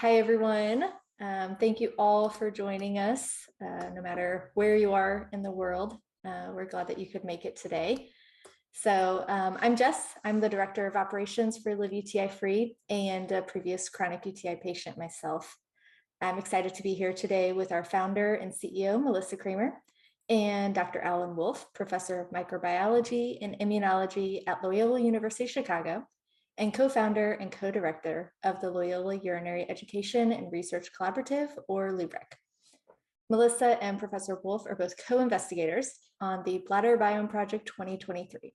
Hi, everyone. Thank you all for joining us, no matter where you are in the world. We're glad that you could make it today. So I'm Jess. I'm the Director of Operations for Live UTI Free and a previous chronic UTI patient myself. I'm excited to be here today with our founder and CEO, Melissa Kramer, and Dr. Alan Wolfe, Professor of Microbiology and Immunology at Loyola University Chicago, and co-founder and co-director of the Loyola Urinary Education and Research Collaborative, or LUBREC. Melissa and Professor Wolfe are both co-investigators on the Bladder Biome Project 2023.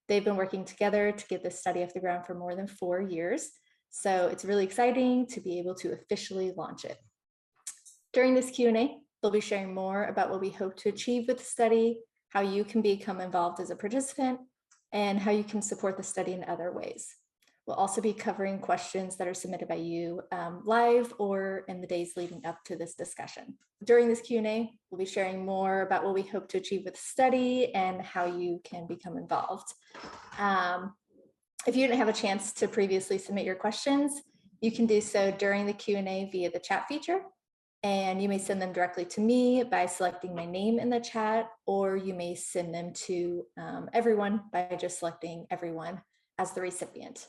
They've been working together to get this study off the ground for more than 4 years, so it's really exciting to be able to officially launch it. During this Q&A, they'll be sharing more about what we hope to achieve with the study, how you can become involved as a participant, and how you can support the study in other ways. We'll also be covering questions that are submitted by you live or in the days leading up to this discussion. During this Q&A, we'll be sharing more about what we hope to achieve with the study and how you can become involved. If you didn't have a chance to previously submit your questions, you can do so during the Q&A via the chat feature, and you may send them directly to me by selecting my name in the chat, or you may send them to everyone by just selecting everyone as the recipient.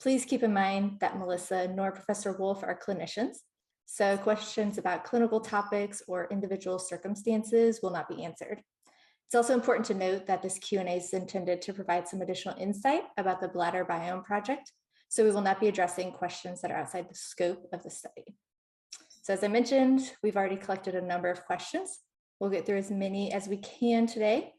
Please keep in mind that Melissa nor Professor Wolfe are clinicians, so questions about clinical topics or individual circumstances will not be answered. It's also important to note that this Q&A is intended to provide some additional insight about the Bladder Biome Project, so we will not be addressing questions that are outside the scope of the study. So as I mentioned, we've already collected a number of questions. We'll get through as many as we can today.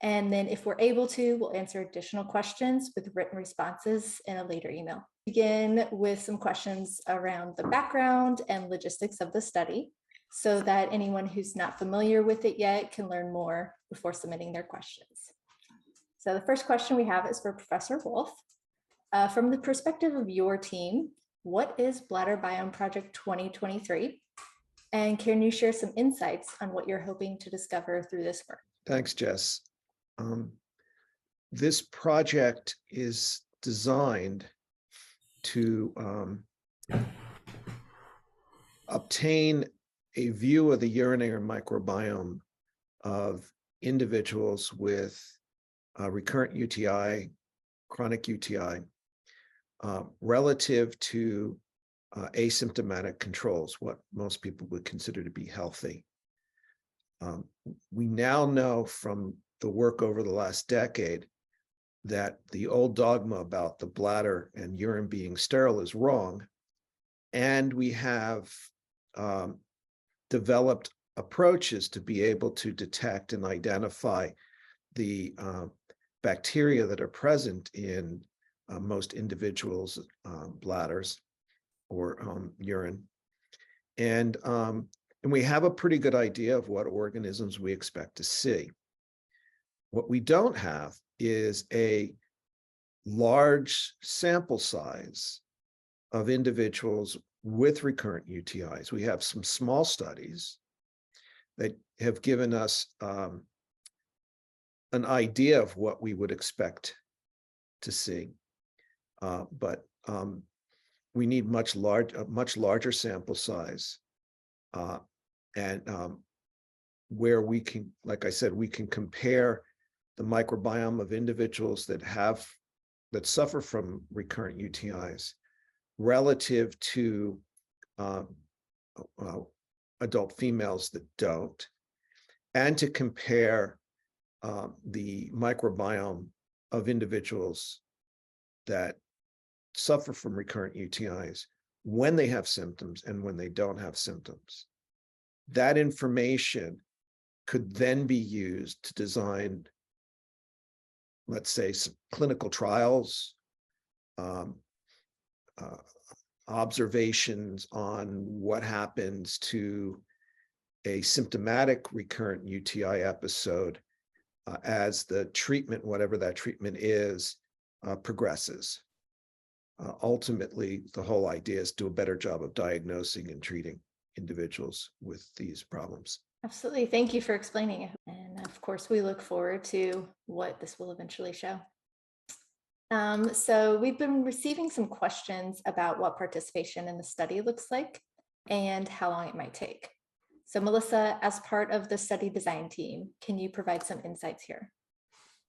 And then if we're able to, we'll answer additional questions with written responses in a later email. Begin with some questions around the background and logistics of the study so that anyone who's not familiar with it yet can learn more before submitting their questions. So the first question we have is for Professor Wolfe. From the perspective of your team, what is Bladder Biome Project 2023? And can you share some insights on what you're hoping to discover through this work? Thanks, Jess. This project is designed to obtain a view of the urinary microbiome of individuals with recurrent UTI, chronic UTI, relative to asymptomatic controls, what most people would consider to be healthy. We now know from the work over the last decade that the old dogma about the bladder and urine being sterile is wrong. And we have developed approaches to be able to detect and identify the bacteria that are present in most individuals' bladders or urine. And we have a pretty good idea of what organisms we expect to see. What we don't have is a large sample size of individuals with recurrent UTIs. We have some small studies that have given us an idea of what we would expect to see, but we need a much larger sample size, and where we can, like I said, we can compare the microbiome of individuals that suffer from recurrent UTIs relative to adult females that don't, and to compare the microbiome of individuals that suffer from recurrent UTIs when they have symptoms and when they don't have symptoms. That information could then be used to design, let's say, some clinical trials, observations on what happens to a symptomatic recurrent UTI episode as the treatment, whatever that treatment is, progresses. Ultimately, the whole idea is to do a better job of diagnosing and treating individuals with these problems. Absolutely. Thank you for explaining it. And of course, we look forward to what this will eventually show. So we've been receiving some questions about what participation in the study looks like and how long it might take. So Melissa, as part of the study design team, can you provide some insights here?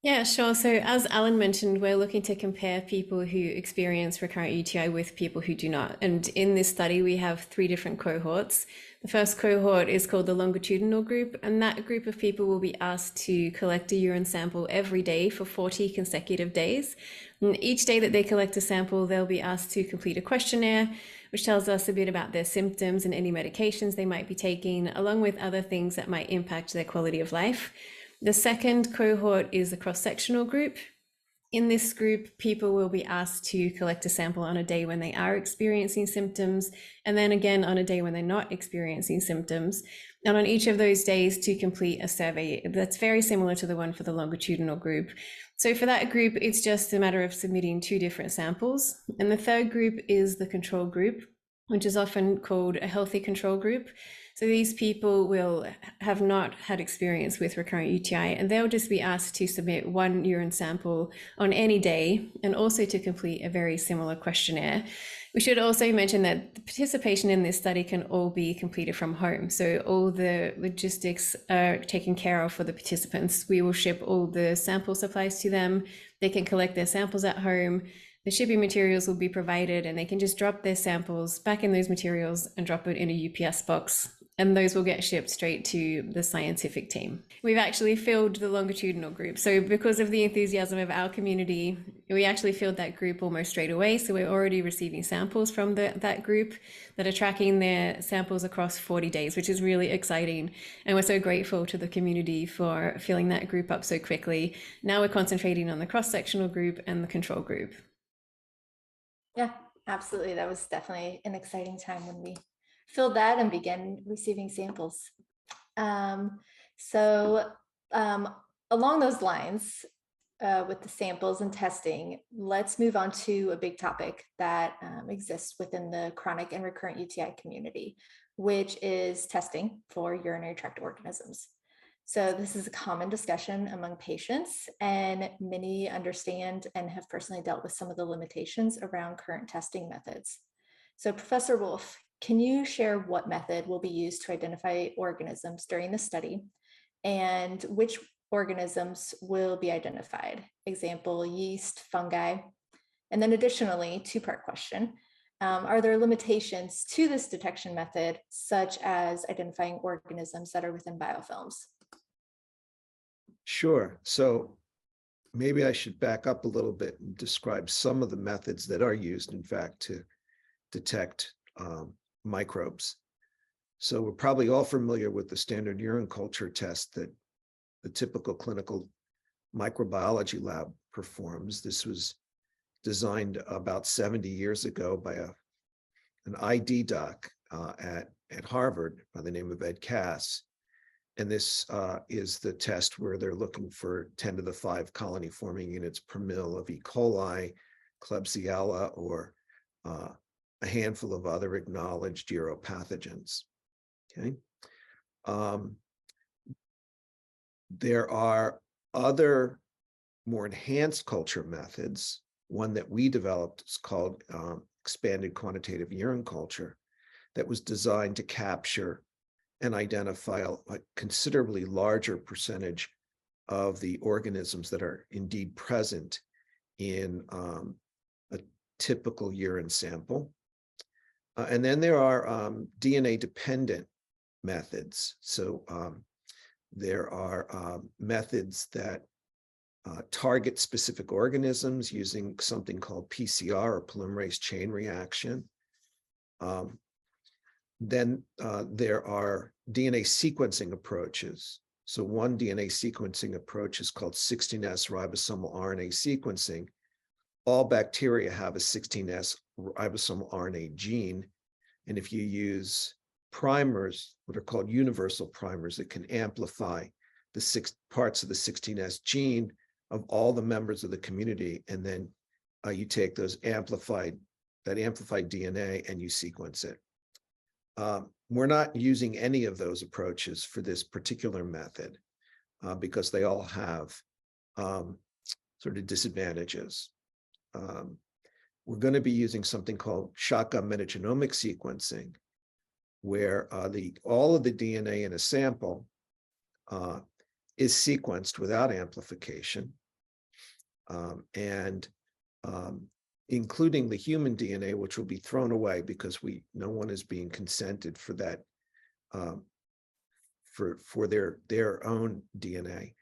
Yeah, sure. So, as Alan mentioned, we're looking to compare people who experience recurrent UTI with people who do not. And in this study, we have three different cohorts. The first cohort is called the longitudinal group, and that group of people will be asked to collect a urine sample every day for 40 consecutive days. And each day that they collect a sample, they'll be asked to complete a questionnaire, which tells us a bit about their symptoms and any medications they might be taking, along with other things that might impact their quality of life. The second cohort is the cross-sectional group. In this group, people will be asked to collect a sample on a day when they are experiencing symptoms, and then again on a day when they're not experiencing symptoms. And on each of those days to complete a survey that's very similar to the one for the longitudinal group. So for that group, it's just a matter of submitting two different samples. And the third group is the control group, which is often called a healthy control group. So these people will have not had experience with recurrent UTI, and they'll just be asked to submit one urine sample on any day and also to complete a very similar questionnaire. We should also mention that the participation in this study can all be completed from home. So all the logistics are taken care of for the participants. We will ship all the sample supplies to them. They can collect their samples at home. The shipping materials will be provided, and they can just drop their samples back in those materials and drop it in a UPS box. And those will get shipped straight to the scientific team. We've actually filled the longitudinal group. So because of the enthusiasm of our community, we actually filled that group almost straight away. So we're already receiving samples from that group that are tracking their samples across 40 days, which is really exciting. And we're so grateful to the community for filling that group up so quickly. Now we're concentrating on the cross-sectional group and the control group. Yeah, absolutely. That was definitely an exciting time when we filled that and began receiving samples. Um, so along those lines, with the samples and testing, let's move on to a big topic that exists within the chronic and recurrent UTI community, which is testing for urinary tract organisms. So this is a common discussion among patients, and many understand and have personally dealt with some of the limitations around current testing methods. So Professor Wolfe, can you share what method will be used to identify organisms during the study and which organisms will be identified? Example, yeast, fungi. And then additionally, two-part question. Are there limitations to this detection method, such as identifying organisms that are within biofilms? Sure. So maybe I should back up a little bit and describe some of the methods that are used, in fact, to detect microbes. So we're probably all familiar with the standard urine culture test that the typical clinical microbiology lab performs. This was designed about 70 years ago by an ID doc at Harvard by the name of Ed Cass. And this is the test where they're looking for 10 to the 5 colony forming units per mil of E. coli, Klebsiella, or a handful of other acknowledged uropathogens. Okay. There are other more enhanced culture methods. One that we developed is called expanded quantitative urine culture, that was designed to capture and identify a considerably larger percentage of the organisms that are indeed present in a typical urine sample. And then there are DNA-dependent methods. So there are methods that target specific organisms using something called PCR, or polymerase chain reaction. Then there are DNA sequencing approaches. So one DNA sequencing approach is called 16S ribosomal RNA sequencing. All bacteria have a 16S ribosomal RNA gene. And if you use primers, what are called universal primers, that can amplify the 6 parts of the 16S gene of all the members of the community, and then you take that amplified DNA and you sequence it. We're not using any of those approaches for this particular method because they all have sort of disadvantages. we're going to be using something called shotgun metagenomic sequencing, where all of the DNA in a sample is sequenced without amplification, and including the human DNA, which will be thrown away because no one is being consented for that, for their own DNA.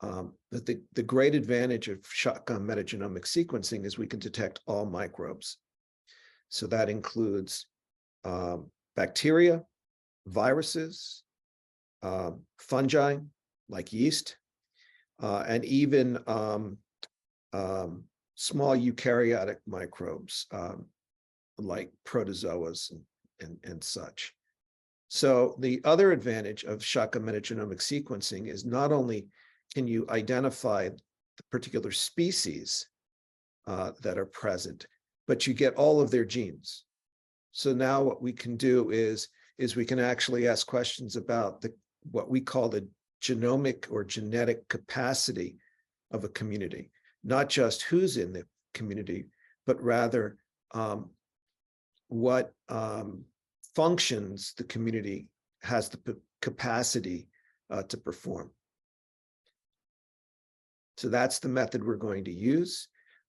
But the great advantage of shotgun metagenomic sequencing is we can detect all microbes. So that includes bacteria, viruses, fungi like yeast, and even small eukaryotic microbes like protozoas and such. So the other advantage of shotgun metagenomic sequencing is not only can you identify the particular species that are present, but you get all of their genes. So now what we can do is we can actually ask questions about what we call the genomic or genetic capacity of a community, not just who's in the community, but rather what functions the community has the capacity to perform. So that's the method we're going to use.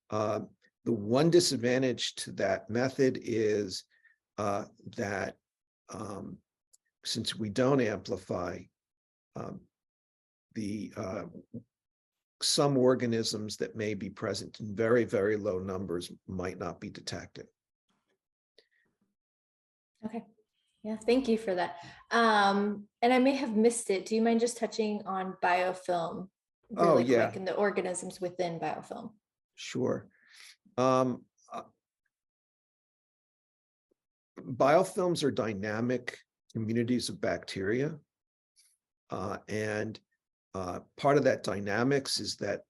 The one disadvantage to that method is that since we don't amplify, some organisms that may be present in very, very low numbers might not be detected. Okay. Yeah, thank you for that. And I may have missed it. Do you mind just touching on biofilm really quick and the organisms within biofilm? Sure. Biofilms are dynamic communities of bacteria. And part of that dynamics is that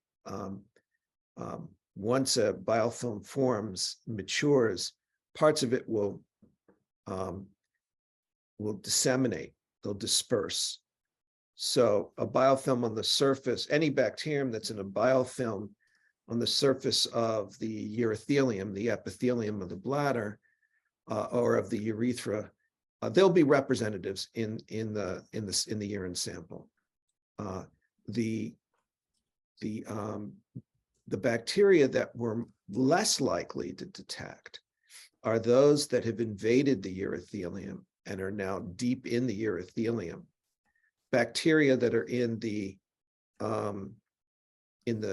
once a biofilm forms, matures, parts of it will disseminate, they'll disperse. So a biofilm on the surface, any bacterium that's in a biofilm on the surface of the urothelium, the epithelium of the bladder, or of the urethra, they'll be representatives in the urine sample. The bacteria that we're less likely to detect are those that have invaded the urothelium and are now deep in the urothelium. Bacteria that are in the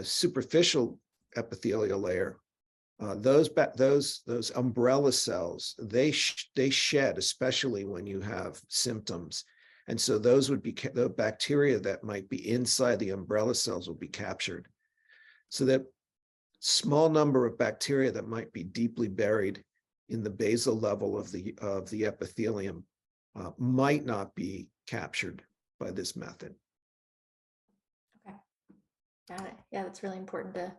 superficial epithelial layer, those umbrella cells, they shed, especially when you have symptoms. And so those would be the bacteria that might be inside the umbrella cells will be captured. So that small number of bacteria that might be deeply buried in the basal level of the epithelium might not be captured by this method. Okay, got it. Yeah, that's really important to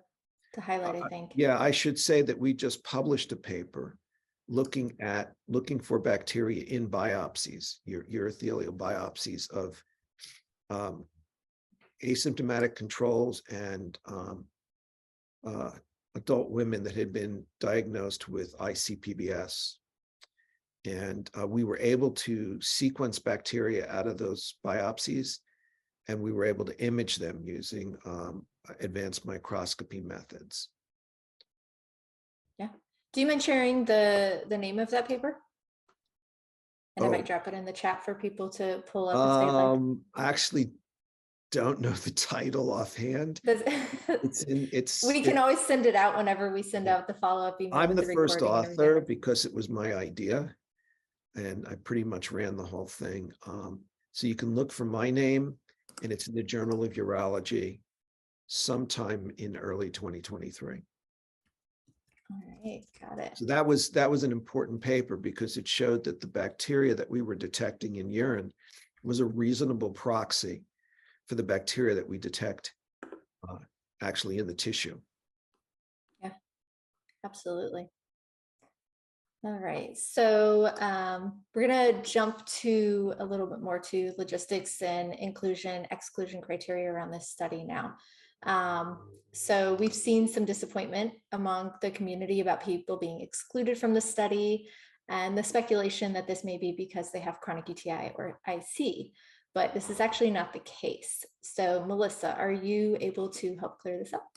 highlight, I think. Yeah, I should say that we just published a paper looking for bacteria in biopsies, urothelial biopsies of asymptomatic controls and adult women that had been diagnosed with ICPBS. And we were able to sequence bacteria out of those biopsies, and we were able to image them using advanced microscopy methods. Yeah. Do you mind sharing the name of that paper? And I might drop it in the chat for people to pull up if they'd like. I actually don't know the title offhand. We can always send it out whenever we send out the follow-up email. I'm the first author because it was my idea, and I pretty much ran the whole thing. So you can look for my name, and it's in the Journal of Urology sometime in early 2023. All right, got it. So that was an important paper because it showed that the bacteria that we were detecting in urine was a reasonable proxy for the bacteria that we detect actually in the tissue. Yeah, absolutely. All right, so we're gonna jump to a little bit more to logistics and inclusion, exclusion criteria around this study now. So we've seen some disappointment among the community about people being excluded from the study, and the speculation that this may be because they have chronic UTI or IC, but this is actually not the case. So Melissa, are you able to help clear this up?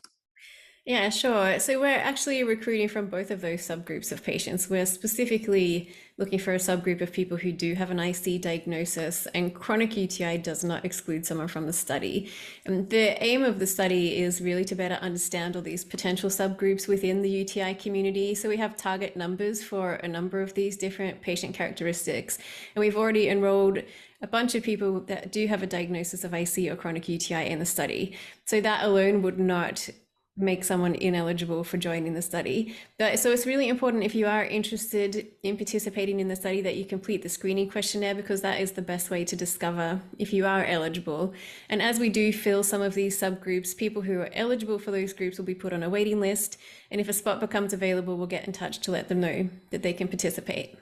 Yeah, sure. So we're actually recruiting from both of those subgroups of patients. We're specifically looking for a subgroup of people who do have an IC diagnosis, and chronic UTI does not exclude someone from the study. And the aim of the study is really to better understand all these potential subgroups within the UTI community. So we have target numbers for a number of these different patient characteristics. And we've already enrolled a bunch of people that do have a diagnosis of IC or chronic UTI in the study. So that alone would not make someone ineligible for joining the study. So it's really important, if you are interested in participating in the study, that you complete the screening questionnaire, because that is the best way to discover if you are eligible. And as we do fill some of these subgroups, people who are eligible for those groups will be put on a waiting list. And if a spot becomes available, we'll get in touch to let them know that they can participate.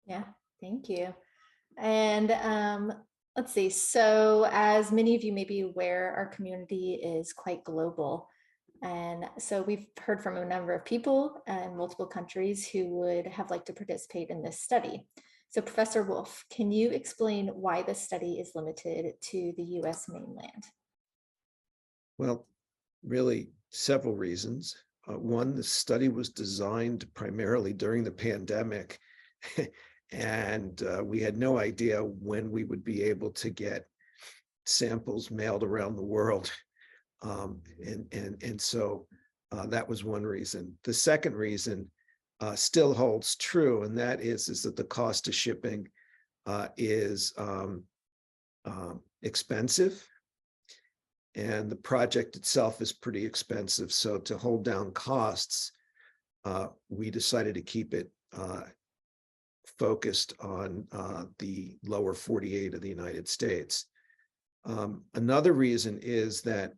Yeah, thank you. And let's see. So as many of you may be aware, our community is quite global. And so we've heard from a number of people in multiple countries who would have liked to participate in this study. So Professor Wolfe, can you explain why this study is limited to the US mainland? Well, really several reasons. One, the study was designed primarily during the pandemic. And we had no idea when we would be able to get samples mailed around the world. And so that was one reason. The second reason still holds true, and that is that the cost of shipping is expensive, and the project itself is pretty expensive. So to hold down costs, we decided to keep it focused on the lower 48 of the United States. Another reason is that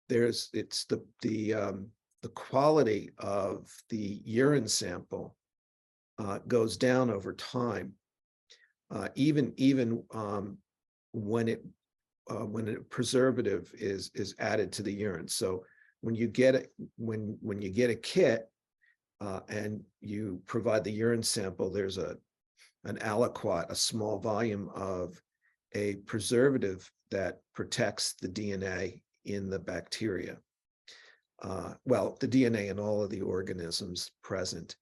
the quality of the urine sample goes down over time, even when a preservative is added to the urine. So when you get a kit, and you provide the urine sample, there's an aliquot, a small volume of a preservative that protects the DNA in the bacteria. Well, the DNA in all of the organisms present.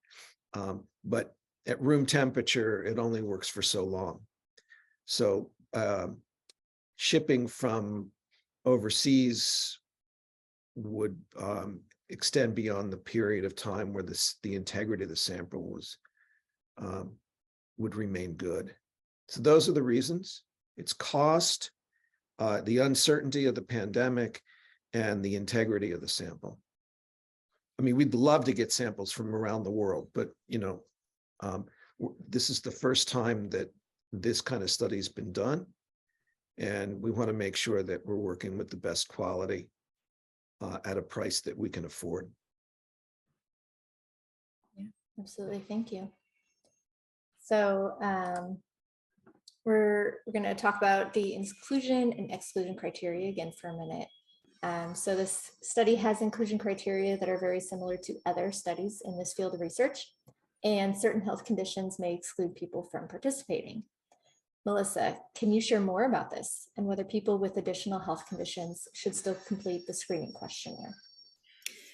But at room temperature, it only works for so long. So shipping from overseas would extend beyond the period of time where the integrity of the sample would remain good. So those are the reasons. It's cost, the uncertainty of the pandemic, and the integrity of the sample. I mean, we'd love to get samples from around the world, but this is the first time that this kind of study has been done, and we want to make sure that we're working with the best quality at a price that we can afford. Yeah, absolutely. Thank you. So we're going to talk about the inclusion and exclusion criteria again for a minute. So this study has inclusion criteria that are very similar to other studies in this field of research, and certain health conditions may exclude people from participating. Melissa, can you share more about this and whether people with additional health conditions should still complete the screening questionnaire?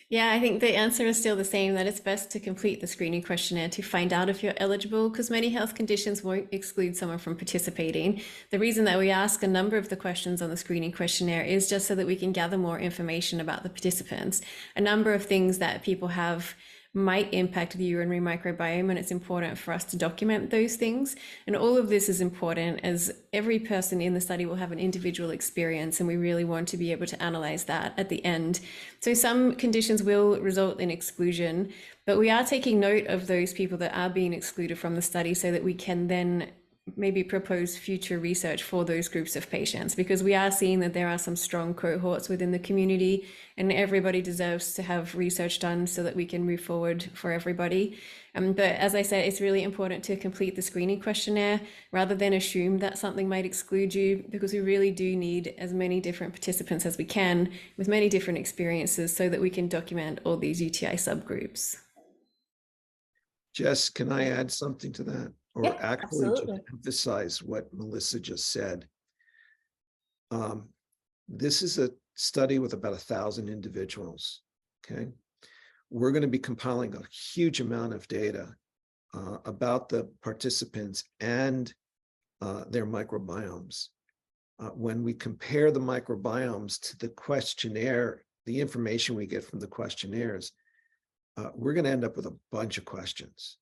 Yeah, I think the answer is still the same, that it's best to complete the screening questionnaire to find out if you're eligible, because many health conditions won't exclude someone from participating. The reason that we ask a number of the questions on the screening questionnaire is just so that we can gather more information about the participants. A number of things that people have might impact the urinary microbiome, and it's important for us to document those things. And all of this is important as every person in the study will have an individual experience, and we really want to be able to analyze that at the end. So some conditions will result in exclusion, but we are taking note of those people that are being excluded from the study so that we can then maybe propose future research for those groups of patients, because we are seeing that there are some strong cohorts within the community, and everybody deserves to have research done so that we can move forward for everybody. But as I said, it's really important to complete the screening questionnaire rather than assume that something might exclude you, because we really do need as many different participants as we can with many different experiences so that we can document all these UTI subgroups. Jess, can I add something to that? Or Yeah, actually just absolutely. emphasize what Melissa just said? This is a study with about 1,000 individuals, okay? We're going to be compiling a huge amount of data about the participants and their microbiomes. When we compare the microbiomes to the questionnaire, the information we get from the questionnaires, we're going to end up with a bunch of questions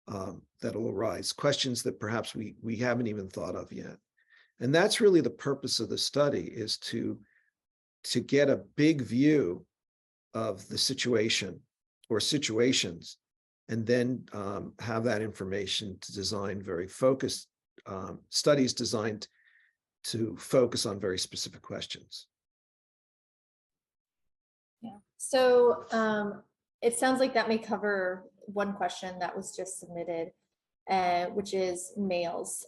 that will arise, questions that perhaps we haven't even thought of yet. And that's really the purpose of the study, is to get a big view of the situation or situations, and then have that information to design very focused studies designed to focus on very specific questions. Yeah. So it sounds like that may cover one question that was just submitted, which is males.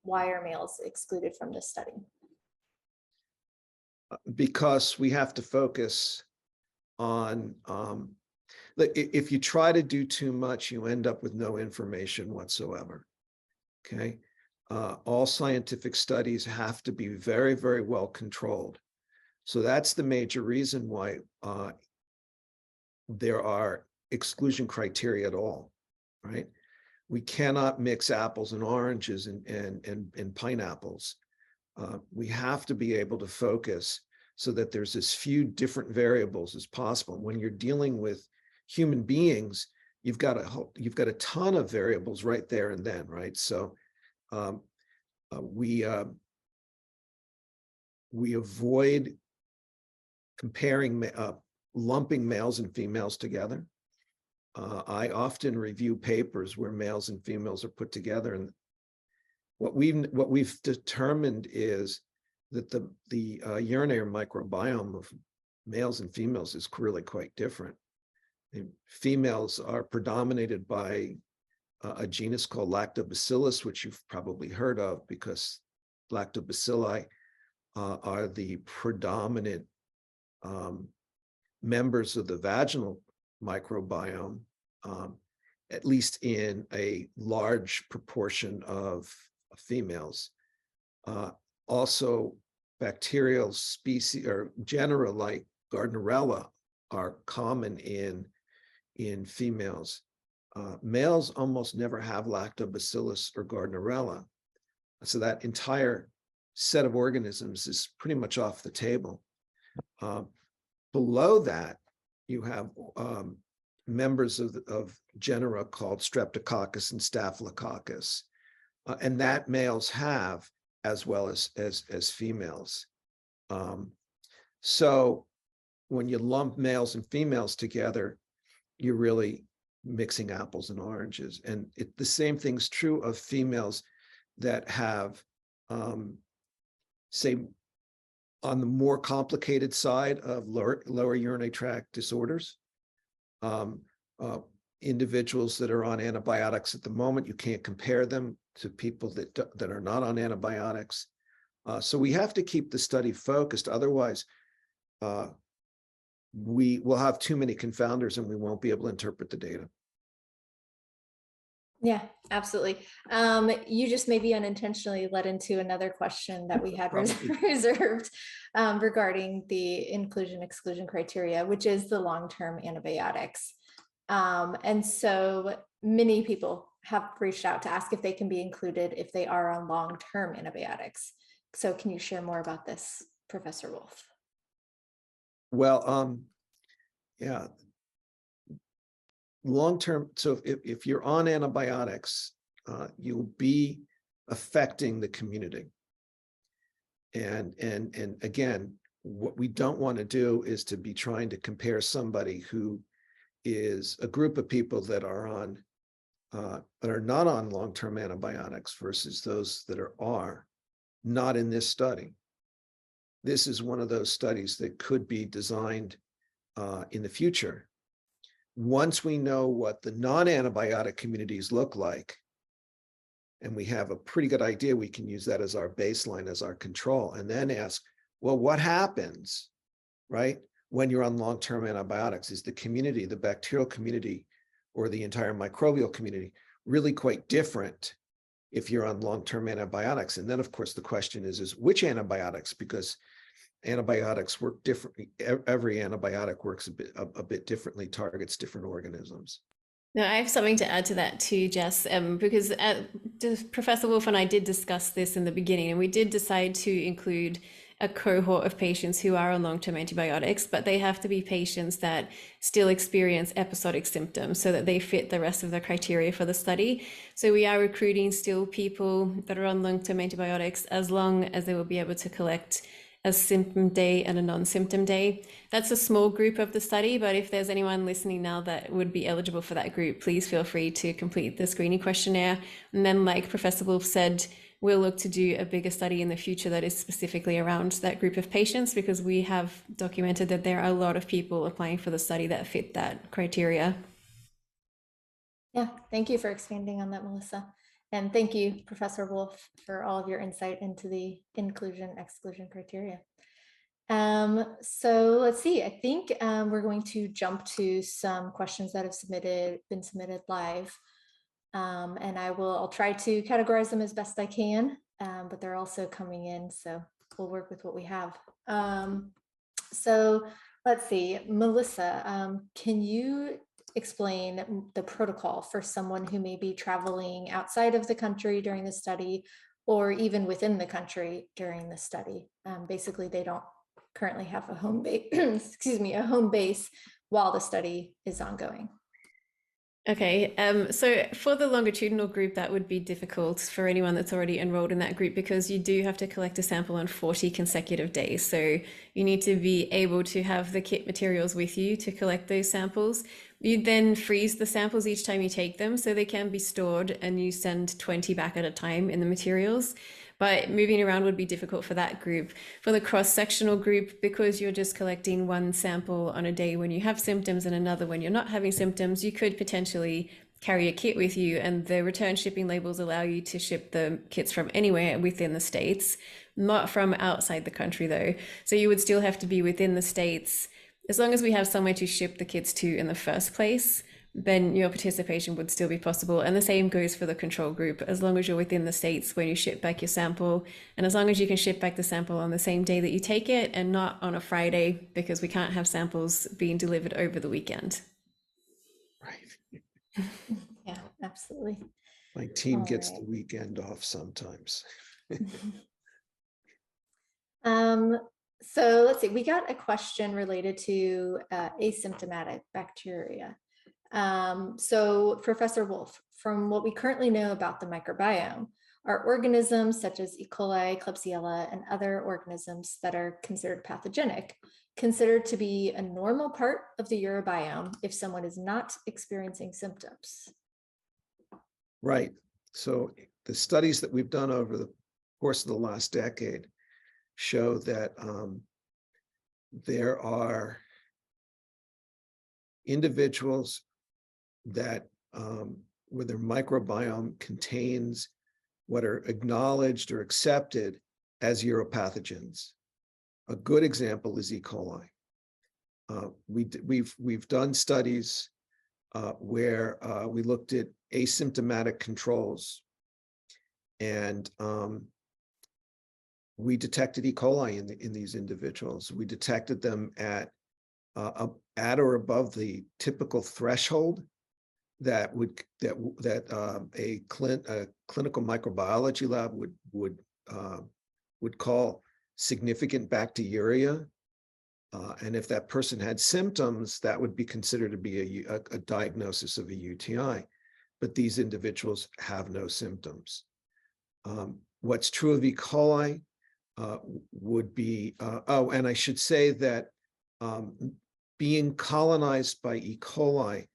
Why are males excluded from this study? Because we have to focus on, if you try to do too much, you end up with no information whatsoever, okay? All scientific studies have to be very, very well controlled. So that's the major reason why there are exclusion criteria at all, right? We cannot mix apples and oranges and pineapples. We have to be able to focus so that there's as few different variables as possible. When you're dealing with human beings, you've got a ton of variables right there and then, right? So we avoid comparing, lumping males and females together. I often review papers where males and females are put together, and what we've determined is that the urinary microbiome of males and females is really quite different. And females are predominated by a genus called Lactobacillus, which you've probably heard of, because lactobacilli are the predominant members of the vaginal microbiome, at least in a large proportion of females. Also, bacterial species or genera like Gardnerella are common in females. Males almost never have Lactobacillus or Gardnerella. So that entire set of organisms is pretty much off the table. Below that, you have members of genera called Streptococcus and Staphylococcus, and that males have as well as females. So when you lump males and females together, you're really mixing apples and oranges. And the same thing's true of females that have, say, on the more complicated side of lower urinary tract disorders, individuals that are on antibiotics at the moment, you can't compare them to people that are not on antibiotics. So we have to keep the study focused. Otherwise, we will have too many confounders and we won't be able to interpret the data. Yeah, absolutely. You just maybe unintentionally led into another question that we had reserved regarding the inclusion-exclusion criteria, which is the long-term antibiotics. And so many people have reached out to ask if they can be included if they are on long-term antibiotics. So can you share more about this, Professor Wolfe? Well, yeah. Long-term, so if you're on antibiotics, you'll be affecting the community. And again, what we don't want to do is to be trying to compare somebody who is a group of people that are on that are not on long-term antibiotics versus those that are not in this study. This is one of those studies that could be designed in the future. Once we know what the non-antibiotic communities look like, and we have a pretty good idea, we can use that as our baseline, as our control, and then ask, well, what happens, right, when you're on long-term antibiotics? Is the community, the bacterial community, or the entire microbial community really quite different if you're on long-term antibiotics? And then, of course, the question is which antibiotics? Because antibiotics work differently. Every antibiotic works a bit differently, targets different organisms. No, I have something to add to that too, Jess, because Professor Wolfe and I did discuss this in the beginning, and we did decide to include a cohort of patients who are on long-term antibiotics, but they have to be patients that still experience episodic symptoms so that they fit the rest of the criteria for the study. So we are recruiting still people that are on long-term antibiotics as long as they will be able to collect a symptom day and a non-symptom day. That's a small group of the study, but if there's anyone listening now that would be eligible for that group, please feel free to complete the screening questionnaire. And then, like Professor Wolfe said, we'll look to do a bigger study in the future that is specifically around that group of patients, because we have documented that there are a lot of people applying for the study that fit that criteria. Yeah, thank you for expanding on that, Melissa. And thank you, Professor Wolfe, for all of your insight into the inclusion-exclusion criteria. So let's see, I think we're going to jump to some questions that have been submitted live. And I'll try to categorize them as best I can, but they're also coming in, so we'll work with what we have. So let's see, Melissa, can you explain the protocol for someone who may be traveling outside of the country during the study, or even within the country during the study? Basically, they don't currently have a home base, excuse me, a home base while the study is ongoing. Okay, so for the longitudinal group, that would be difficult for anyone that's already enrolled in that group, because you do have to collect a sample on 40 consecutive days. So you need to be able to have the kit materials with you to collect those samples. You then freeze the samples each time you take them, so they can be stored, and you send 20 back at a time in the materials. But moving around would be difficult for that group. For the cross-sectional group, because you're just collecting one sample on a day when you have symptoms and another when you're not having symptoms, you could potentially carry a kit with you, and the return shipping labels allow you to ship the kits from anywhere within the States, not from outside the country though. So you would still have to be within the States. As long as we have somewhere to ship the kits to in the first place, then your participation would still be possible. And the same goes for the control group. As long as you're within the States when you ship back your sample, and as long as you can ship back the sample on the same day that you take it and not on a Friday, because we can't have samples being delivered over the weekend. Right. Yeah, absolutely. My team gets the weekend off sometimes. So let's see, we got a question related to asymptomatic bacteria. So Professor Wolfe, from what we currently know about the microbiome, are organisms such as E. coli, Klebsiella, and other organisms that are considered pathogenic considered to be a normal part of the urobiome if someone is not experiencing symptoms? Right. So the studies that we've done over the course of the last decade show that there are individuals that where their microbiome contains what are acknowledged or accepted as uropathogens. A good example is E. coli. We've done studies where we looked at asymptomatic controls, and we detected E. coli in these individuals. We detected them at or above the typical threshold that a clinical microbiology lab would call significant bacteriuria. And if that person had symptoms, that would be considered to be a diagnosis of a UTI. But these individuals have no symptoms. What's true of E. coli would be, and I should say that being colonized by E. coli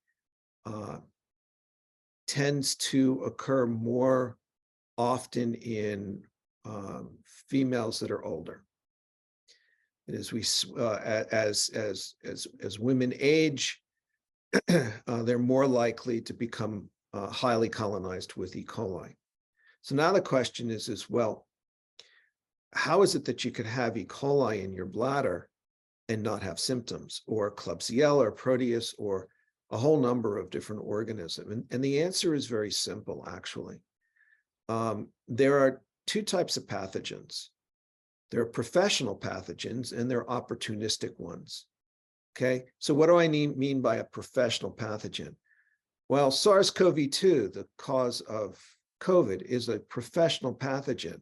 tends to occur more often in females that are older. And as women age, they're more likely to become highly colonized with E. coli. So now the question is, well, how is it that you could have E. coli in your bladder and not have symptoms, or Klebsiella or Proteus, or a whole number of different organisms? And the answer is very simple, actually. There are two types of pathogens. There are professional pathogens and there are opportunistic ones. Okay, so what do I mean by a professional pathogen? Well, SARS-CoV-2, the cause of COVID, is a professional pathogen.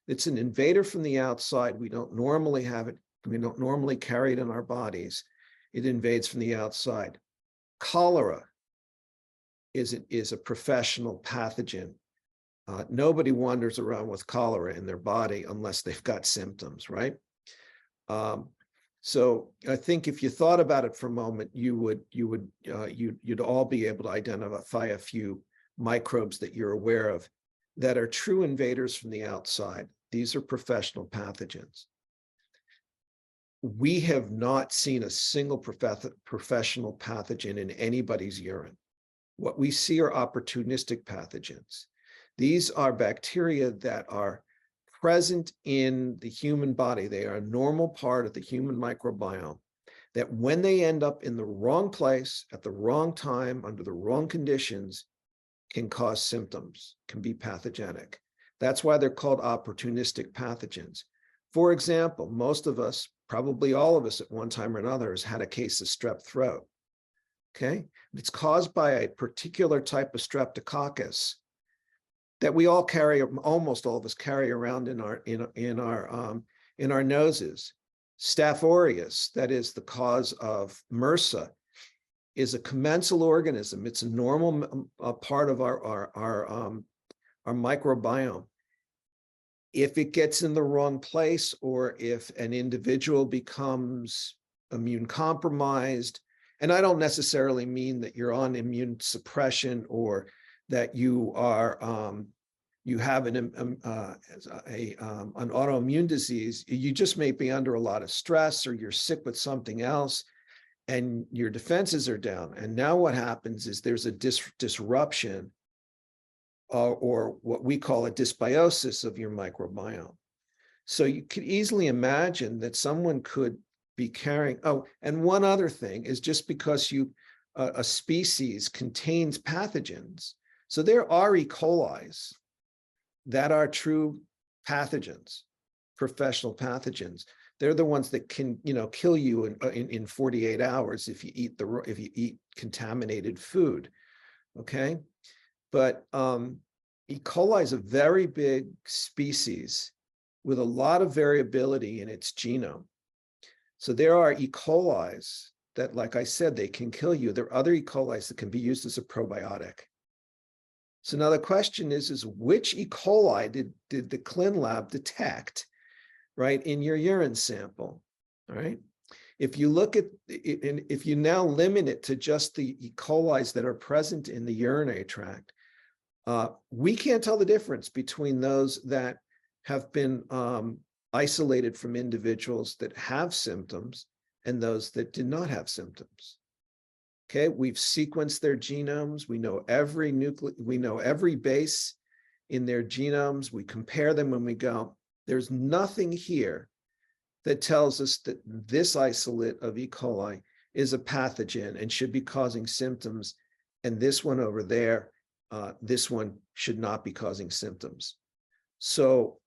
It's an invader from the outside. We don't normally have it. We don't normally carry it in our bodies. It invades from the outside. Cholera is a professional pathogen. Nobody wanders around with cholera in their body unless they've got symptoms, right? So I think if you thought about it for a moment, you'd all be able to identify a few microbes that you're aware of that are true invaders from the outside. These are professional pathogens. We have not seen a single professional pathogen in anybody's urine. What we see are opportunistic pathogens. These are bacteria that are present in the human body. They are a normal part of the human microbiome, that when they end up in the wrong place at the wrong time under the wrong conditions can cause symptoms, can be pathogenic. That's why they're called opportunistic pathogens. For example, most of us, probably all of us at one time or another, has had a case of strep throat. Okay, it's caused by a particular type of streptococcus that we all carry, almost all of us carry around in our noses. Staph aureus, that is the cause of MRSA, is a commensal organism. It's a normal part of our microbiome. If it gets in the wrong place, or if an individual becomes immune compromised, and I don't necessarily mean that you're on immune suppression or that you are you have an autoimmune disease. You just may be under a lot of stress, or you're sick with something else, and your defenses are down. And now what happens is there's a disruption, or what we call a dysbiosis of your microbiome. So you could easily imagine that someone could be carrying. Oh, and one other thing is, just because a species contains pathogens. So there are E. coli's that are true pathogens, professional pathogens. They're the ones that can, kill you in 48 hours if you eat contaminated food. Okay, but E. coli is a very big species with a lot of variability in its genome. So there are E. coli's that, like I said, they can kill you. There are other E. coli's that can be used as a probiotic. So now the question is which E. coli did the Clin lab detect, right, in your urine sample, all right? If you look at, if you now limit it to just the E. coli's that are present in the urinary tract, we can't tell the difference between those that have been isolated from individuals that have symptoms and those that did not have symptoms. Okay, we've sequenced their genomes. We know every base in their genomes. We compare them when we go. There's nothing here that tells us that this isolate of E. coli is a pathogen and should be causing symptoms, and this one over there, this one should not be causing symptoms. So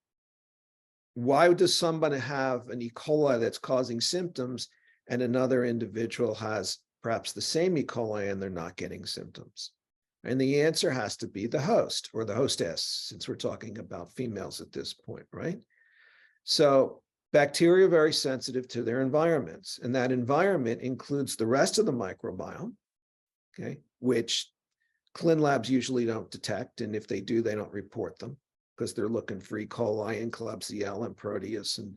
why does somebody have an E. coli that's causing symptoms and another individual has perhaps the same E. coli and they're not getting symptoms? And the answer has to be the host or the hostess, since we're talking about females at this point, right? So bacteria are very sensitive to their environments, and that environment includes the rest of the microbiome, okay, which Clin labs usually don't detect, and if they do, they don't report them because they're looking for E. coli and Klebsiella and Proteus and,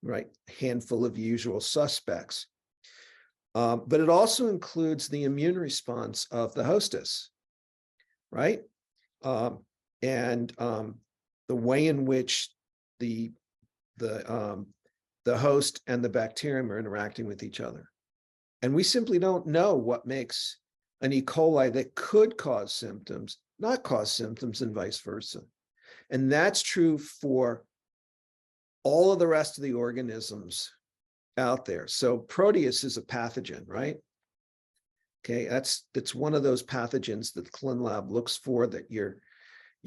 right, handful of usual suspects. But it also includes the immune response of the hostess, right? The way in which the host and the bacterium are interacting with each other. And we simply don't know what makes an E. coli that could cause symptoms not cause symptoms, and vice versa. And that's true for all of the rest of the organisms out there. So Proteus is a pathogen, right? Okay, that's one of those pathogens that the Clin Lab looks for, that your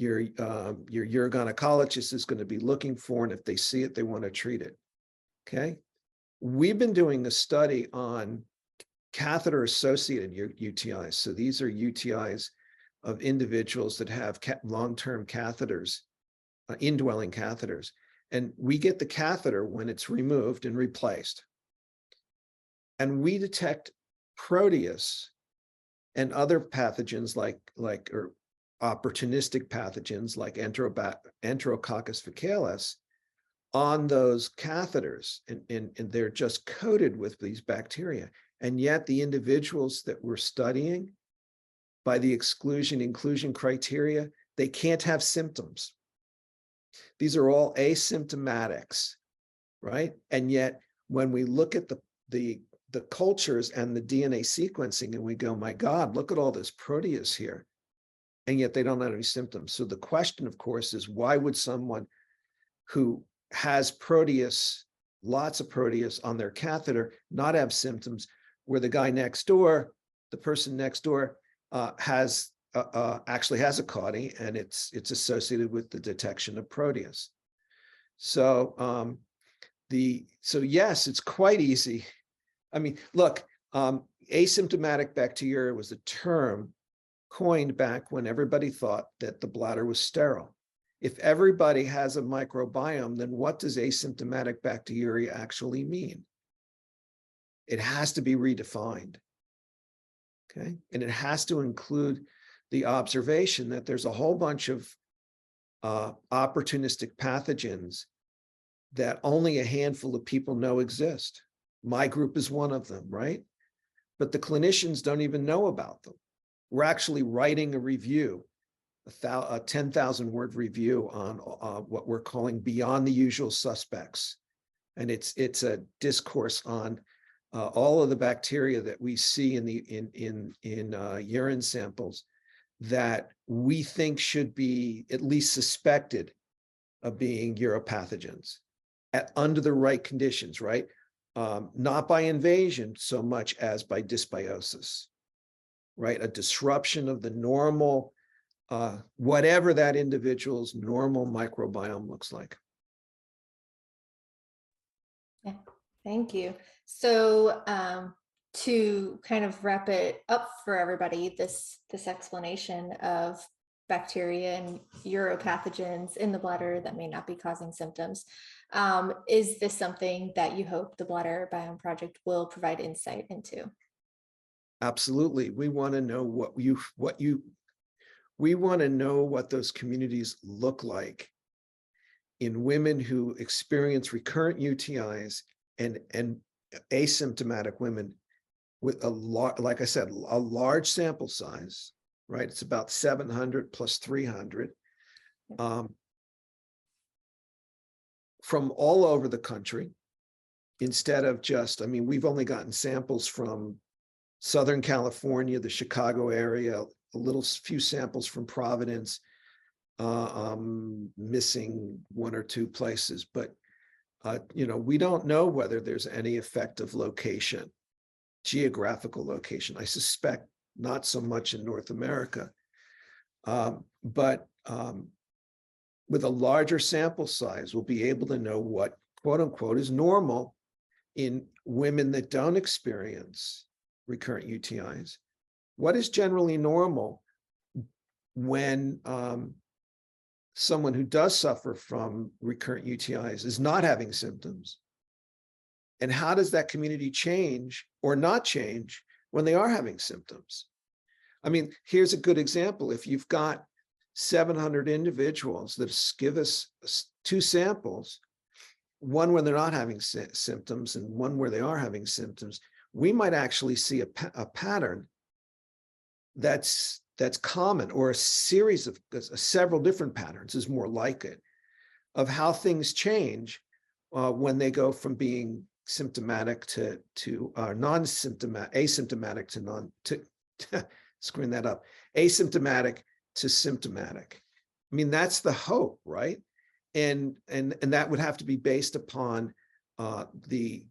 urogynecologist is going to be looking for, and if they see it, they want to treat it. Okay, we've been doing a study on catheter-associated UTIs. So these are UTIs of individuals that have long-term catheters, indwelling catheters. And we get the catheter when it's removed and replaced. And we detect Proteus and other pathogens or opportunistic pathogens like Enterococcus faecalis on those catheters. And they're just coated with these bacteria. And yet the individuals that we're studying, by the exclusion-inclusion criteria, they can't have symptoms. These are all asymptomatics, right? And yet, when we look at the cultures and the DNA sequencing, and we go, my God, look at all this Proteus here, and yet they don't have any symptoms. So the question, of course, is why would someone who has Proteus, lots of Proteus on their catheter, not have symptoms, where the guy next door, the person next door, actually has a CAUTI, and it's associated with the detection of Proteus. So yes, it's quite easy. I mean, look, asymptomatic bacteria was a term coined back when everybody thought that the bladder was sterile. If everybody has a microbiome, then what does asymptomatic bacteria actually mean? It has to be redefined. Okay, and it has to include the observation that there's a whole bunch of opportunistic pathogens that only a handful of people know exist. My group is one of them, right? But the clinicians don't even know about them. We're actually writing a review, a 10,000-word review on what we're calling beyond the usual suspects. And it's a discourse on all of the bacteria that we see in urine samples that we think should be at least suspected of being uropathogens under the right conditions, right? Not by invasion so much as by dysbiosis, right? A disruption of the normal, whatever that individual's normal microbiome looks like. Yeah, thank you. So to kind of wrap it up for everybody, this explanation of bacteria and uropathogens in the bladder that may not be causing symptoms, is this something that you hope the Bladder Biome Project will provide insight into? Absolutely. We want to know we want to know what those communities look like in women who experience recurrent UTIs and asymptomatic women with like I said, a large sample size, right? It's about 700 plus 300 from all over the country, instead of just, I mean, we've only gotten samples from Southern California, the Chicago area, a few samples from Providence, missing one or two places, but we don't know whether there's any effect of location, geographical location. I suspect not so much in North America, but with a larger sample size, we'll be able to know what, quote unquote, is normal in women that don't experience recurrent UTIs. What is generally normal when someone who does suffer from recurrent UTIs is not having symptoms? And how does that community change or not change when they are having symptoms? I mean, here's a good example. If you've got 700 individuals that give us 2 samples, one where they're not having symptoms and one where they are having symptoms, we might actually see a pattern that's that's common, or a series of several different patterns is more like it, of how things change when they go from being symptomatic to non-symptomatic, asymptomatic to screwing that up, asymptomatic to symptomatic. I mean, that's the hope, right? And that would have to be based upon the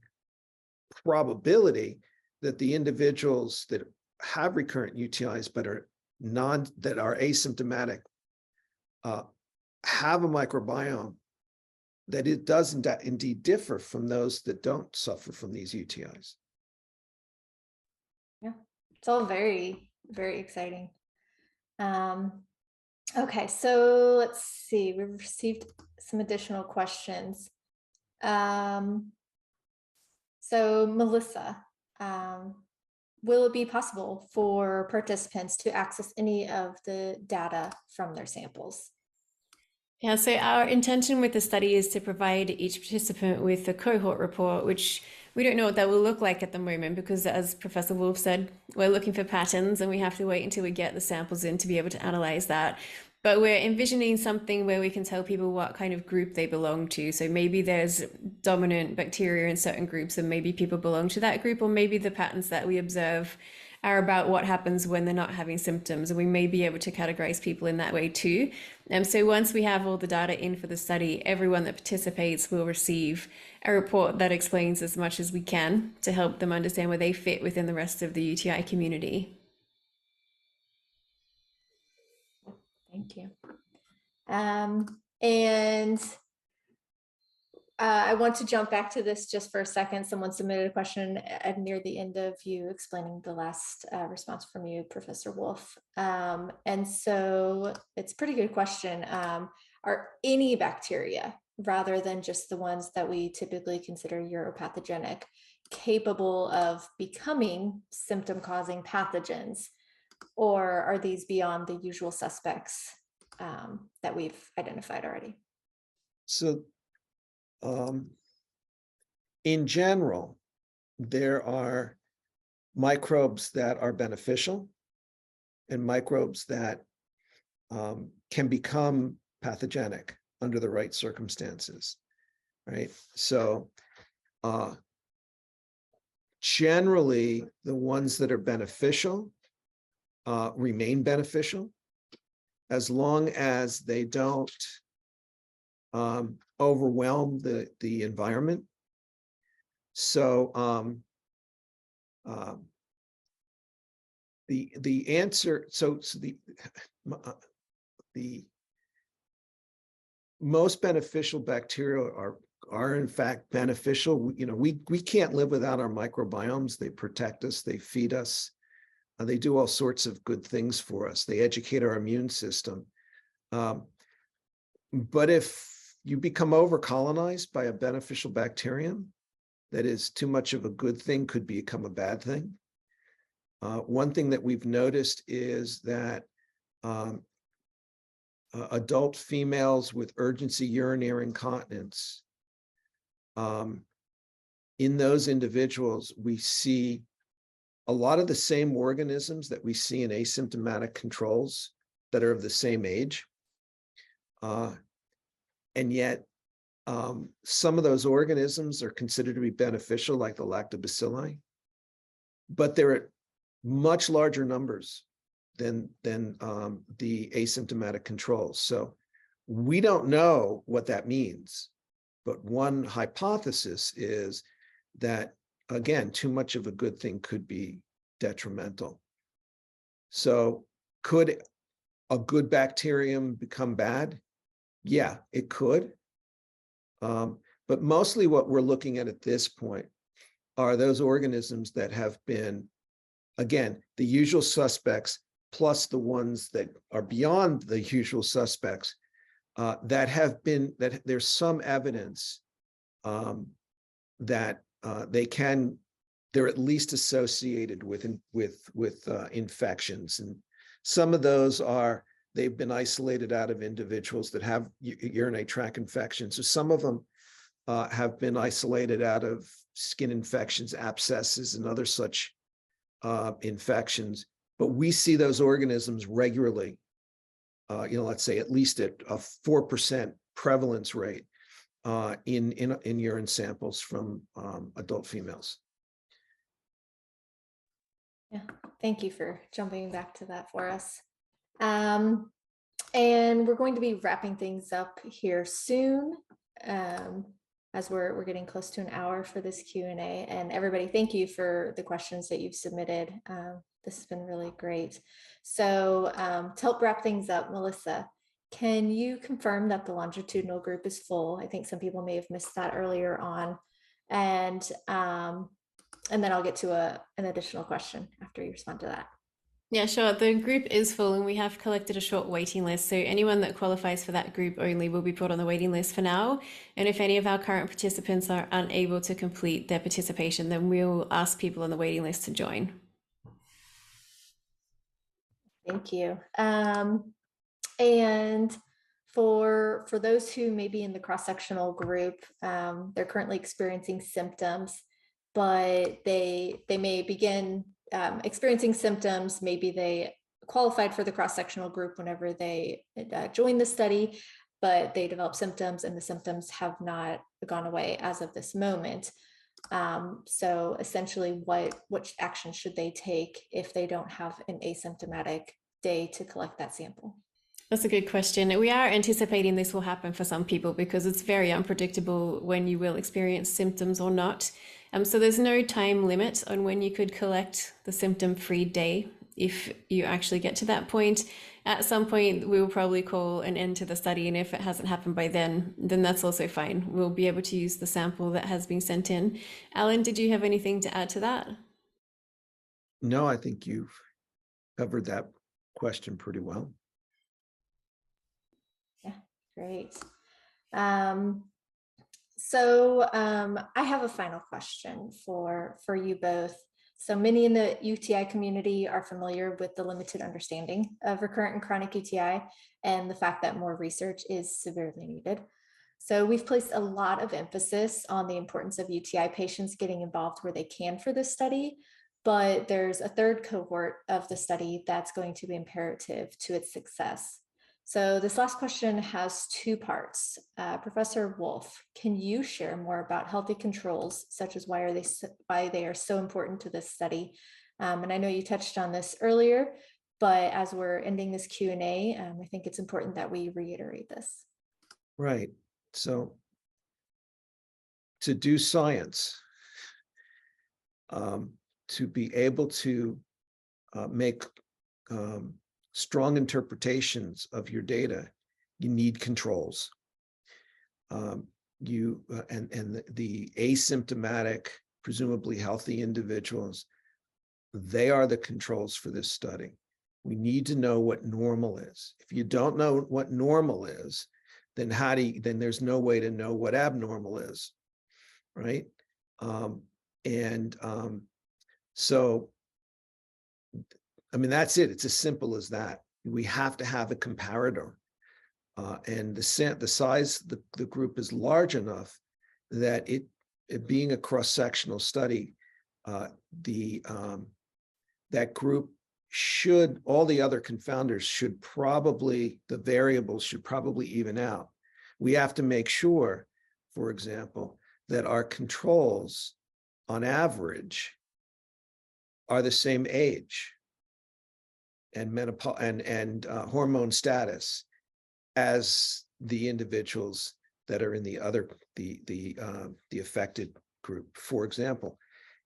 probability that the individuals that have recurrent UTIs but are asymptomatic have a microbiome that it does indeed differ from those that don't suffer from these UTIs. Yeah, it's all very, very exciting. Okay, so let's see. We've received some additional questions. So Melissa, will it be possible for participants to access any of the data from their samples? Yeah, so our intention with the study is to provide each participant with a cohort report, which we don't know what that will look like at the moment because, as Professor Wolfe said, we're looking for patterns and we have to wait until we get the samples in to be able to analyze that. But we're envisioning something where we can tell people what kind of group they belong to. So maybe there's dominant bacteria in certain groups and maybe people belong to that group, or maybe the patterns that we observe are about what happens when they're not having symptoms, and we may be able to categorize people in that way too. So once we have all the data in for the study, everyone that participates will receive a report that explains as much as we can to help them understand where they fit within the rest of the UTI community. Thank you. And I want to jump back to this just for a second. Someone submitted a question near the end of you explaining the last response from you, Professor Wolfe. And so it's a pretty good question. Are any bacteria, rather than just the ones that we typically consider uropathogenic, capable of becoming symptom-causing pathogens? Or are these beyond the usual suspects that we've identified already? So in general, there are microbes that are beneficial and microbes that can become pathogenic under the right circumstances, right? So generally, the ones that are beneficial remain beneficial as long as they don't overwhelm the environment. So the answer, so the most beneficial bacteria are in fact beneficial. You know, we can't live without our microbiomes. They protect us, they feed us, they do all sorts of good things for us. They educate our immune system. But if you become over-colonized by a beneficial bacterium, that is too much of a good thing, could become a bad thing. One thing that we've noticed is that adult females with urgency urinary incontinence, in those individuals, we see a lot of the same organisms that we see in asymptomatic controls that are of the same age. And yet, some of those organisms are considered to be beneficial, like the lactobacilli, but they're at much larger numbers than the asymptomatic controls. So we don't know what that means, but one hypothesis is that, again, too much of a good thing could be detrimental. So could a good bacterium become bad? Yeah, it could. But mostly what we're looking at this point are those organisms that have been, again, the usual suspects, plus the ones that are beyond the usual suspects, that there's some evidence that they're at least associated with infections. And some of those they've been isolated out of individuals that have urinary tract infections. So some of them have been isolated out of skin infections, abscesses, and other such infections. but we see those organisms regularly, let's say at least at a 4% prevalence rate in urine samples from adult females. Yeah, thank you for jumping back to that for us. And we're going to be wrapping things up here soon, as we're getting close to an hour for this Q&A. And everybody, thank you for the questions that you've submitted. This has been really great. So to help wrap things up, Melissa, can you confirm that the longitudinal group is full? I think some people may have missed that earlier on. And then I'll get to an additional question after you respond to that. Yeah, sure. The group is full and we have collected a short waiting list. So anyone that qualifies for that group only will be put on the waiting list for now. And if any of our current participants are unable to complete their participation, then we'll ask people on the waiting list to join. Thank you. And for those who may be in the cross-sectional group, they're currently experiencing symptoms, but they may begin experiencing symptoms. Maybe they qualified for the cross-sectional group whenever they joined the study, but they develop symptoms and the symptoms have not gone away as of this moment. So essentially, what action should they take if they don't have an asymptomatic day to collect that sample? That's a good question. We are anticipating this will happen for some people because it's very unpredictable when you will experience symptoms or not. So there's no time limit on when you could collect the symptom-free day if you actually get to that point. At some point, we will probably call an end to the study, and if it hasn't happened by then that's also fine. We'll be able to use the sample that has been sent in. Alan, did you have anything to add to that? No, I think you've covered that question pretty well. Yeah, great. So I have a final question for you both. So many in the UTI community are familiar with the limited understanding of recurrent and chronic UTI and the fact that more research is severely needed. So we've placed a lot of emphasis on the importance of UTI patients getting involved where they can for this study, but there's a third cohort of the study that's going to be imperative to its success. So this last question has two parts. Professor Wolfe, can you share more about healthy controls, such as why they are so important to this study? And I know you touched on this earlier, but as we're ending this Q&A, I think it's important that we reiterate this. Right. So to do science, to be able to make strong interpretations of your data, you need controls. And the asymptomatic, presumably healthy individuals, they are the controls for this study. We need to know what normal is. If you don't know what normal is, then there's no way to know what abnormal is, right? So I mean, that's it. It's as simple as that. We have to have a comparator. And the size, the group is large enough that it being a cross-sectional study, that group should, all the other confounders should probably, the variables should probably even out. We have to make sure, for example, that our controls on average are the same age and menopause and hormone status as the individuals that are in the affected group. For example,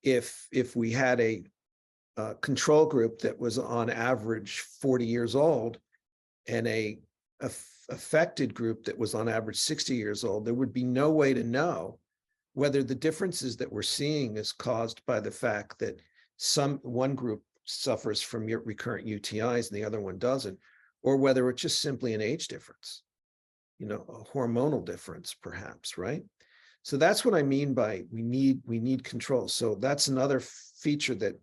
if we had a control group that was on average 40 years old and a affected group that was on average 60 years old, there would be no way to know whether the differences that we're seeing is caused by the fact that one group suffers from recurrent UTIs and the other one doesn't, or whether it's just simply an age difference, a hormonal difference perhaps, right? So that's what I mean by we need control. So that's another feature that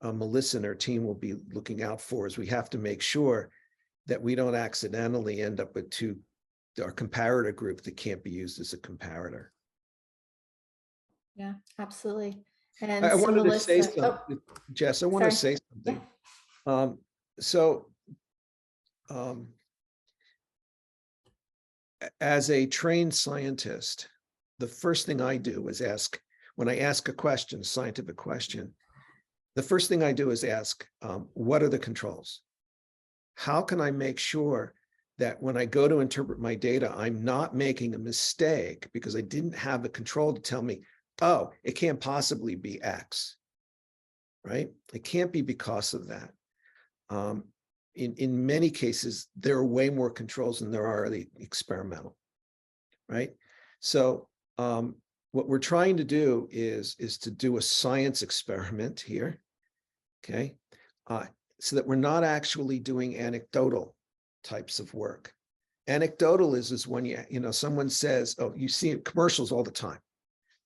Melissa and her team will be looking out for, is we have to make sure that we don't accidentally end up with our comparator group that can't be used as a comparator. Yeah, absolutely. And I so wanted Melissa, to say something, Jess, I want to say something. So as a trained scientist, the first thing I do is ask, when I ask a question, a scientific question, the first thing I do is ask, what are the controls? How can I make sure that when I go to interpret my data, I'm not making a mistake because I didn't have the control to tell me, oh, it can't possibly be X, right? It can't be because of that. In many cases, there are way more controls than there are the experimental, right? So what we're trying to do is to do a science experiment here, okay? So that we're not actually doing anecdotal types of work. Anecdotal is when someone says, oh, you see commercials all the time.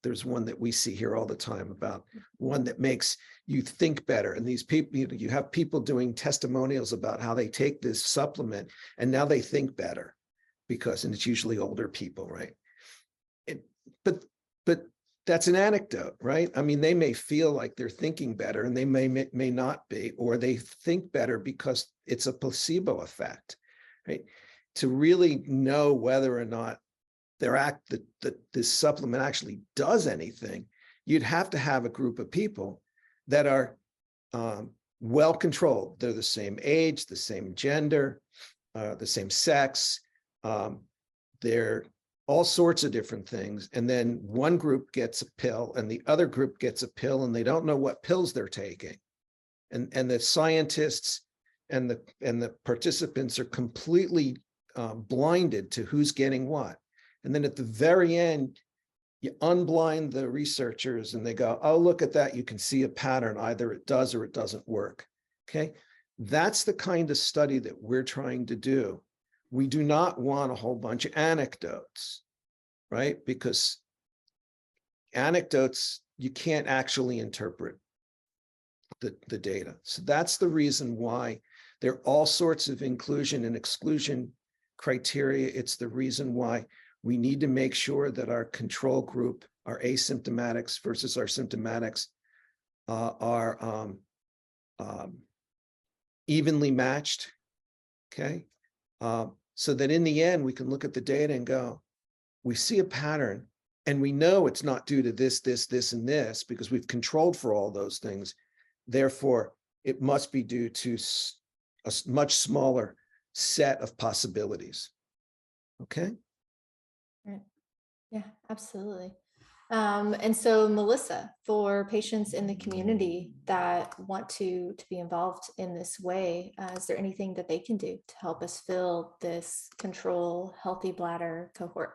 There's one that we see here all the time about one that makes you think better. And these people, you have people doing testimonials about how they take this supplement and now they think better and it's usually older people, right? But that's an anecdote, right? I mean, they may feel like they're thinking better and they may not be, or they think better because it's a placebo effect, right? To really know whether or not this supplement actually does anything, you'd have to have a group of people that are well controlled. They're the same age, the same gender, the same sex. They're all sorts of different things. And then one group gets a pill and the other group gets a pill and they don't know what pills they're taking. And the scientists and the participants are completely blinded to who's getting what. And then at the very end, you unblind the researchers and they go, oh, look at that. You can see a pattern. Either it does or it doesn't work. Okay. That's the kind of study that we're trying to do. We do not want a whole bunch of anecdotes, right? Because anecdotes, you can't actually interpret the data. So that's the reason why there are all sorts of inclusion and exclusion criteria. It's the reason why we need to make sure that our control group, our asymptomatics versus our symptomatics, are evenly matched, okay? So that in the end, we can look at the data and go, we see a pattern and we know it's not due to this, and this, because we've controlled for all those things. Therefore, it must be due to a much smaller set of possibilities, okay? Right. Yeah, absolutely. And so, Melissa, for patients in the community that want to be involved in this way, is there anything that they can do to help us fill this control healthy bladder cohort?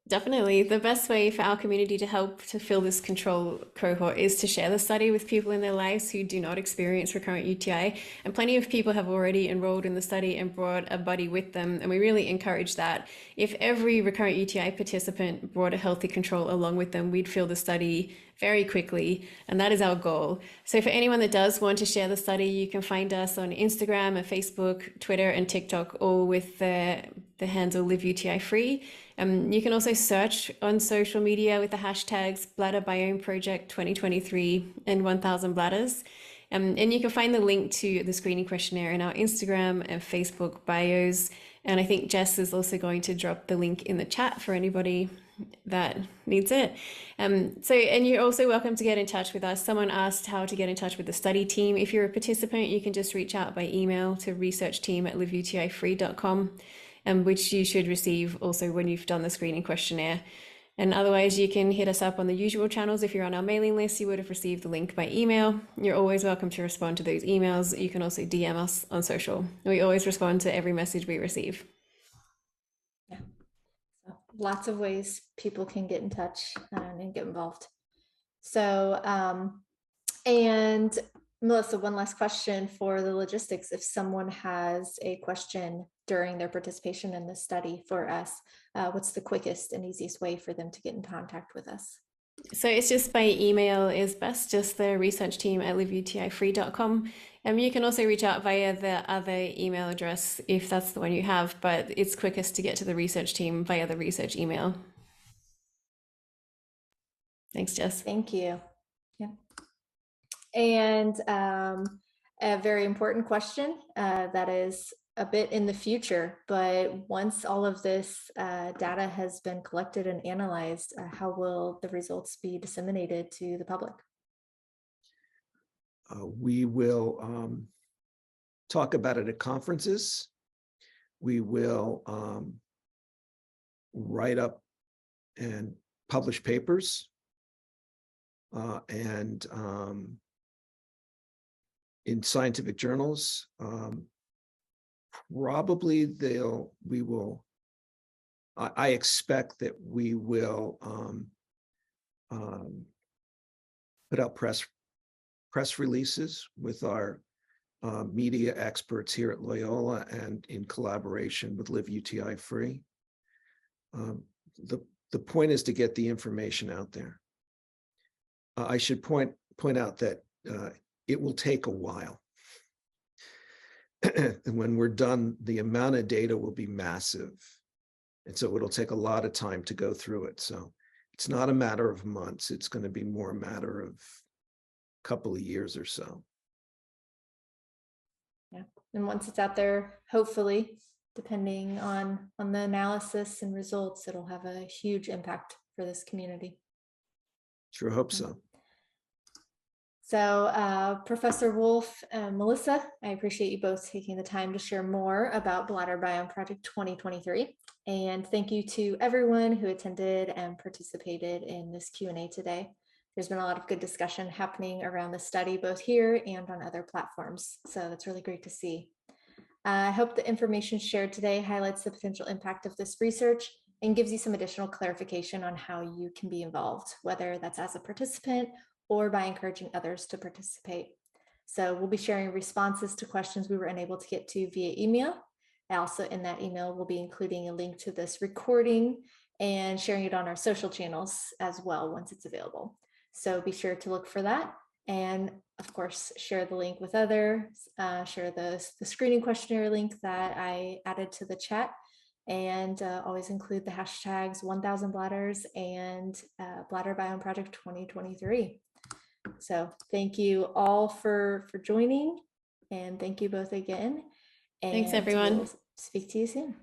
Definitely. The best way for our community to help to fill this control cohort is to share the study with people in their lives who do not experience recurrent UTI. And plenty of people have already enrolled in the study and brought a buddy with them. And we really encourage that. If every recurrent UTI participant brought a healthy control along with them, we'd fill the study very quickly. And that is our goal. So for anyone that does want to share the study, you can find us on Instagram and Facebook, Twitter and TikTok, all with the handle Live UTI Free. You can also search on social media with the hashtags Bladder Biome Project 2023 and 1000 bladders. And you can find the link to the screening questionnaire in our Instagram and Facebook bios. And I think Jess is also going to drop the link in the chat for anybody that needs it. And you're also welcome to get in touch with us. Someone asked how to get in touch with the study team. If you're a participant, you can just reach out by email to researchteam@liveutifree.com. Which you should receive also when you've done the screening questionnaire. And otherwise, you can hit us up on the usual channels. If you're on our mailing list, you would have received the link by email. You're always welcome to respond to those emails. You can also DM us on social. We always respond to every message we receive. Yeah, so lots of ways people can get in touch and get involved. So, and Melissa, one last question for the logistics. If someone has a question during their participation in this study for us, what's the quickest and easiest way for them to get in contact with us? So it's just by email is best, just the research team at liveutifree.com. You can also reach out via the other email address if that's the one you have, but it's quickest to get to the research team via the research email. Thanks, Jess. Thank you. Yeah. And a very important question that is a bit in the future, but once all of this data has been collected and analyzed, how will the results be disseminated to the public? We will talk about it at conferences. We will write up and publish papers, and in scientific journals. Probably I expect that we will put out press releases with our media experts here at Loyola and in collaboration with Live UTI Free. The point is to get the information out there. I should point out that it will take a while. And when we're done, the amount of data will be massive. And so it'll take a lot of time to go through it. So it's not a matter of months. It's going to be more a matter of a couple of years or so. Yeah. And once it's out there, hopefully, depending on the analysis and results, it'll have a huge impact for this community. Sure hope so. So Professor Wolfe and Melissa, I appreciate you both taking the time to share more about Bladder Biome Project 2023. And thank you to everyone who attended and participated in this Q&A today. There's been a lot of good discussion happening around the study, both here and on other platforms. So that's really great to see. I hope the information shared today highlights the potential impact of this research and gives you some additional clarification on how you can be involved, whether that's as a participant or by encouraging others to participate. So we'll be sharing responses to questions we were unable to get to via email. Also in that email, we'll be including a link to this recording and sharing it on our social channels as well once it's available. So be sure to look for that. And of course, share the link with others, share the screening questionnaire link that I added to the chat, and always include the hashtags 1000 bladders and Bladder Biome Project 2023. So thank you all for joining, and thank you both again. And thanks everyone. We'll speak to you soon.